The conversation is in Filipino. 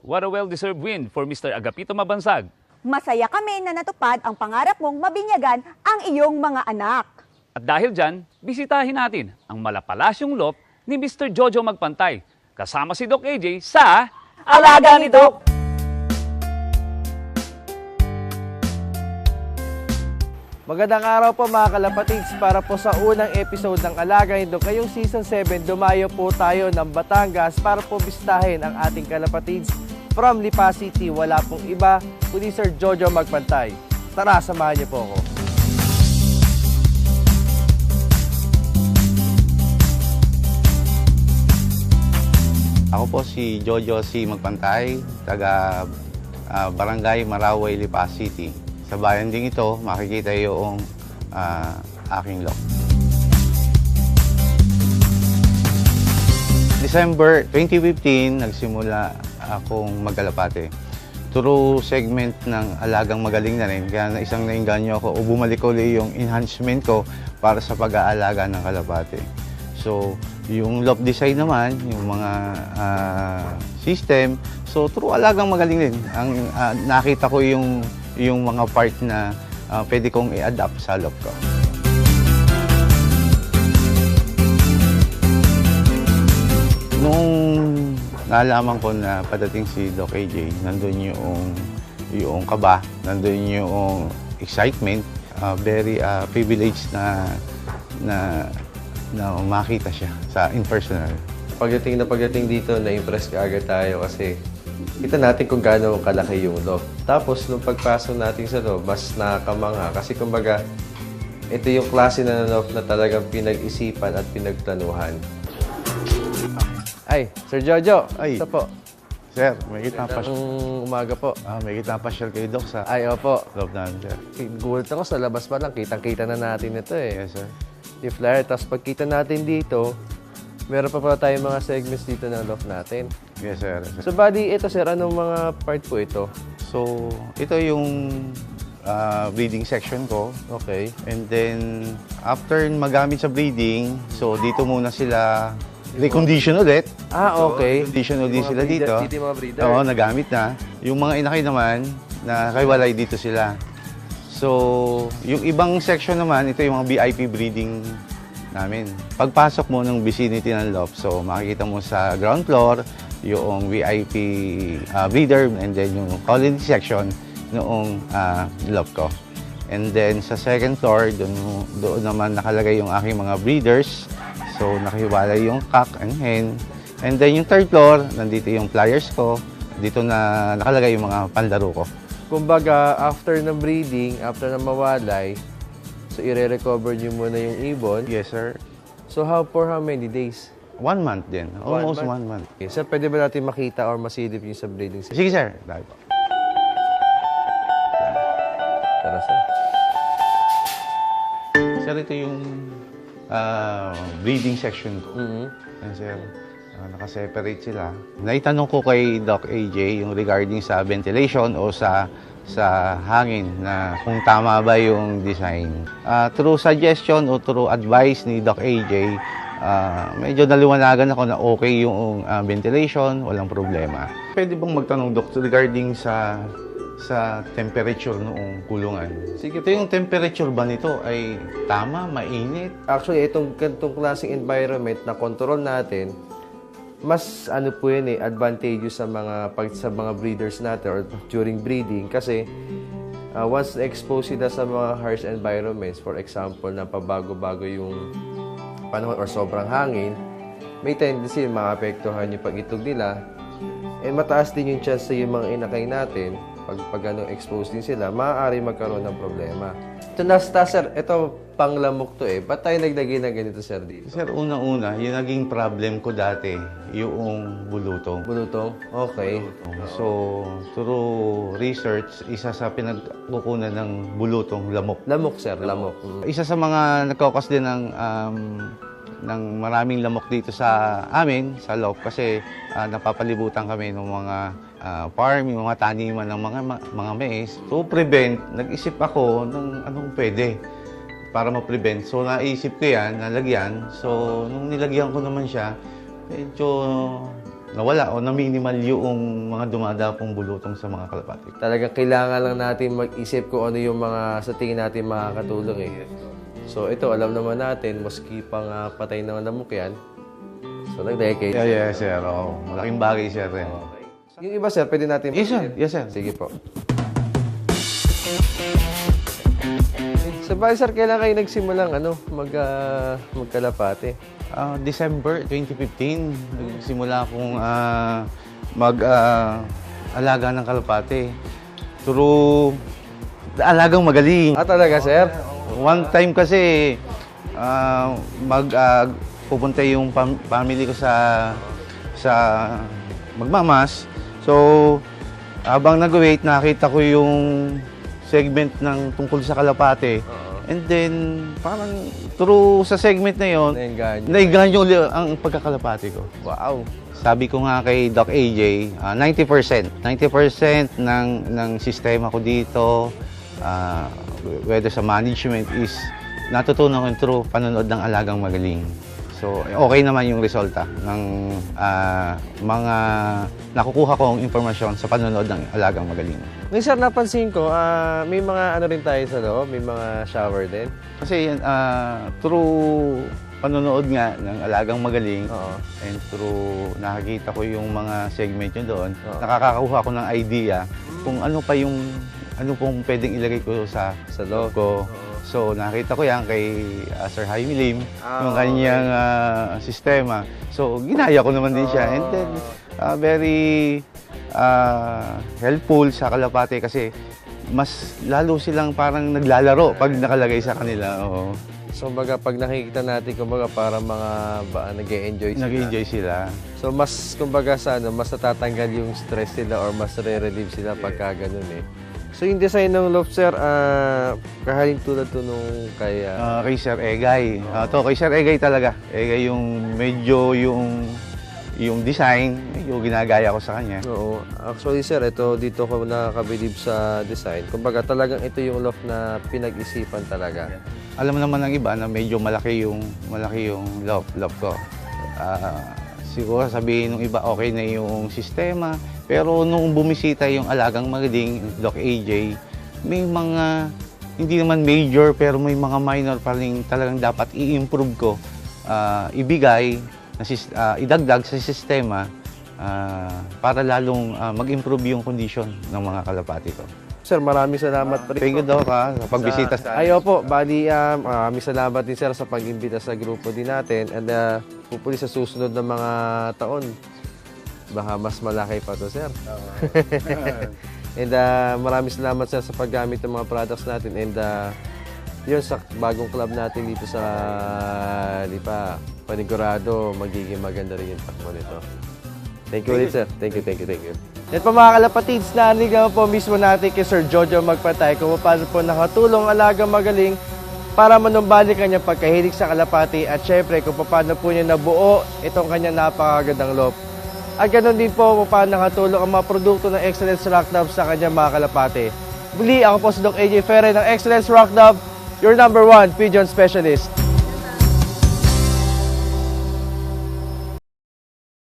what a well-deserved win for Mr. Agapito Mabansag. Masaya kami na natupad ang pangarap mong mabinyagan ang iyong mga anak. At dahil dyan, bisitahin natin ang malapalasyong lop ni Mr. Jojo Magpantay. Kasama si Doc AJ sa Alaga ni Doc! Magandang araw po mga kalapatids. Para po sa unang episode ng Alaga ni Doc ngayong Season 7, dumayo po tayo ng Batangas para po bisitahin ang ating kalapatids from Lipa City. Wala pong iba kundi Sir Jojo Magpantay. Tara, samahan niyo po ako. Ako po si Jojo C. Magpantay, taga Barangay Maraway, Lipa City. Sa bayan ding ito, makikita yung aking lop. December 2015, nagsimula akong magkalapate. Through segment ng Alagang Magaling na rin, kaya isang nainganyo ako o bumalik ulit yung enhancement ko para sa pag-aalaga ng kalapate. So, yung lop design naman, yung mga system, so through Alagang Magaling din. Ang nakita ko yung mga part na pwede kong i-adapt sa lop ko. Nung nalaman ko na padating si Doc AJ, nandun yung kaba, nandun yung excitement, very privileged na makita siya sa in-personal. Pagdating dito, na-impress ka agad tayo kasi kita natin kung gaano kalaki yung loob. Tapos, nung pagpasok natin sa loob, mas nakakamangha. Kasi kumbaga, ito yung klase na loob na talagang pinag-isipan at pinagplanuhan. Ay, Sir Jojo, Ay. isa po. Sir, may kita pa siya. Umaga po. May kita pa siya kay Doc sa Ay, opo. loob namin, sir. Gulat ako sa labas pa lang. Kitang-kita na natin ito eh. Yes, sir. Yung flyer. Tapos pagkita natin dito, meron pa pala tayong mga segments dito ng loob natin. Yes, sir. So, bali, ito sir, anong mga part po ito? So, ito yung breeding section ko. Okay. And then, after magamit sa breeding, so dito muna sila recondition ulit. Okay. Recondition ulit Yung mga sila breeder, dito. dito yung mga breeder. Oo, nagamit na. Yung mga inakay naman, nakaiwalay dito sila. So, yung ibang section naman, ito yung mga VIP breeding namin. Pagpasok mo ng vicinity ng lop, so makikita mo sa ground floor, yung VIP breeder, and then yung colony section noong lop ko. And then sa second floor, doon naman nakalagay yung aking mga breeders. So nakahiwalay yung cock and hen. And then yung third floor, nandito yung flyers ko. Dito na nakalagay yung mga panlaro ko. Kumbaga, after ng breeding, after na mawalay, so i-recover nyo muna yung ibon. Yes, sir. So for how many days? 1 month din. Almost 1 month. Okay. Sir, pwede ba natin makita or masilip yung sa breeding season? Sige, sir. Dahil po. Tara, sir. Sir, ito yung breeding section ko. Yan, sir. Nakaseparate sila. Naitanong ko kay Doc AJ yung regarding sa ventilation o sa hangin na kung tama ba yung design. Through suggestion o through advice ni Doc AJ, medyo naliwanagan ako na okay yung ventilation, walang problema. Pwede bang magtanong, Doc, regarding sa temperature noong kulungan? Sige Ito yung temperature ba nito ay tama, mainit? Actually, itong ganitong klaseng environment na control natin, mas ano po yun advantageous sa mga breeders natin or during breeding kasi once na-expose sila sa mga harsh environments, for example, na pabago-bago yung panahon or sobrang hangin, may tendency maapektuhan yung pag-itog nila. And mataas din yung chance sa yung mga inakay natin, pag exposed din sila, maaari magkaroon ng problema. Ito sir, ito panglamok to Ba't tayo naglagay ng ganito, sir, dito? Sir, unang-una, yung naging problem ko dati, yung bulutong. Bulutong? Okay. So, through research, isa sa pinagkukunan ng bulutong, lamok. Lamok, sir, lamok. Isa sa mga nagkaukas din ng maraming lamok dito sa amin, sa loob, kasi napapalibutan kami ng mga farm, yung mga taniman ng mga mais. To prevent, nag-isip ako ng anong pwede para ma-prevent. So, naisip ko yan, nalagyan. So, nung nilagyan ko naman siya, medyo nawala o na-minimal yung mga dumadapong bulutong sa mga kalapati. Talagang kailangan lang natin mag-isip kung ano yung mga sa tingin natin makakatulong eh. So ito, alam naman natin, maski pang patay ng lamok yan, so nag-decade. Yes, sir. Oh, malaking bagay, sir. Yung iba, sir, pwede natin... Yes, sir. Yes, sir. Sige po. Sa bagay, sir, kailan kayo nagsimulang magkalapate? December 2015, nagsimula akong mag-alaga ng kalapate. Through alagang magaling. Talaga, sir? One time kasi, pupunta yung family ko sa magmamas. So, habang nag-wait, nakita ko yung segment ng tungkol sa kalapate. And then, parang through sa segment na yon, naiganyo ulit ang pagkakalapate ko. Wow! Sabi ko nga kay Doc AJ, 90% ng sistema ko dito, whether sa management is natutunan ko through panonood ng Alagang Magaling. So, okay naman yung resulta ng mga nakukuha kong impormasyon sa panonood ng Alagang Magaling. Ngayon, sir, napansin ko, may mga rin tayo sa loob, may mga shower din. Kasi through panonood nga ng Alagang Magaling, and through nakakita ko yung mga segment nyo doon, nakakakuha ko ng idea kung ano pong pwedeng ilagay ko sa loob ko. So, nakita ko yan kay Sir Jaime Lim, yung kanyang sistema. So, ginaya ko naman din siya. And then, very helpful sa kalapate kasi mas lalo silang parang naglalaro pag nakalagay sa kanila. Oo. So, pag nakikita natin, para mga nag-e-enjoy sila. Nag-enjoy sila. So, mas, mas natatanggal yung stress nila or mas re-relieve sila pagka ganun eh. So, yung design ng loft, sir, kahaling tulad to nung kay Sir Egay. Kay Sir Egay talaga. Egay yung medyo yung design, medyo ginagaya ko sa kanya. Oo. Actually, sir, dito ko nakakabilib sa design. Kumbaga, talagang ito yung loft na pinag-isipan talaga. Alam naman ng iba na medyo malaki yung loft ko. Siguro sabihin ng iba, okay na yung sistema. Pero nung bumisita yung Alagang Magaling, Doc AJ, may mga, hindi naman major, pero may mga minor pa rin talagang dapat i-improve ko. Idagdag sa sistema para lalong mag-improve yung condition ng mga kalapati ko. Sir, maraming salamat pa rin. Thank you, Doc, sa pagbisita. Po, maraming salamat din, sir, sa pag-imbita sa grupo din natin. And hopefully sa susunod na mga taon, baka mas malaki pa to, sir. And maraming salamat, sir, sa paggamit ng mga products natin. And yun, sa bagong club natin dito sa Lipa, panigurado, magiging maganda rin yung takbo nito. Thank you ulit, sir. Thank you. Yan po mga kalapatids, narinig po mismo natin kay Sir Jojo Magpantay kung paano po nakatulong Alagang Magaling para manumbalik kanyang pagkahilig sa kalapati at syempre kung paano po niya nabuo itong kanyang napakagandang loft. At ganoon din po kung paano nakatulong ang mga produkto ng Excellence Rock Dove sa kanyang mga kalapati. Muli, ako po si Doc AJ Ferre ng Excellence Rock Dove, your #1 pigeon specialist.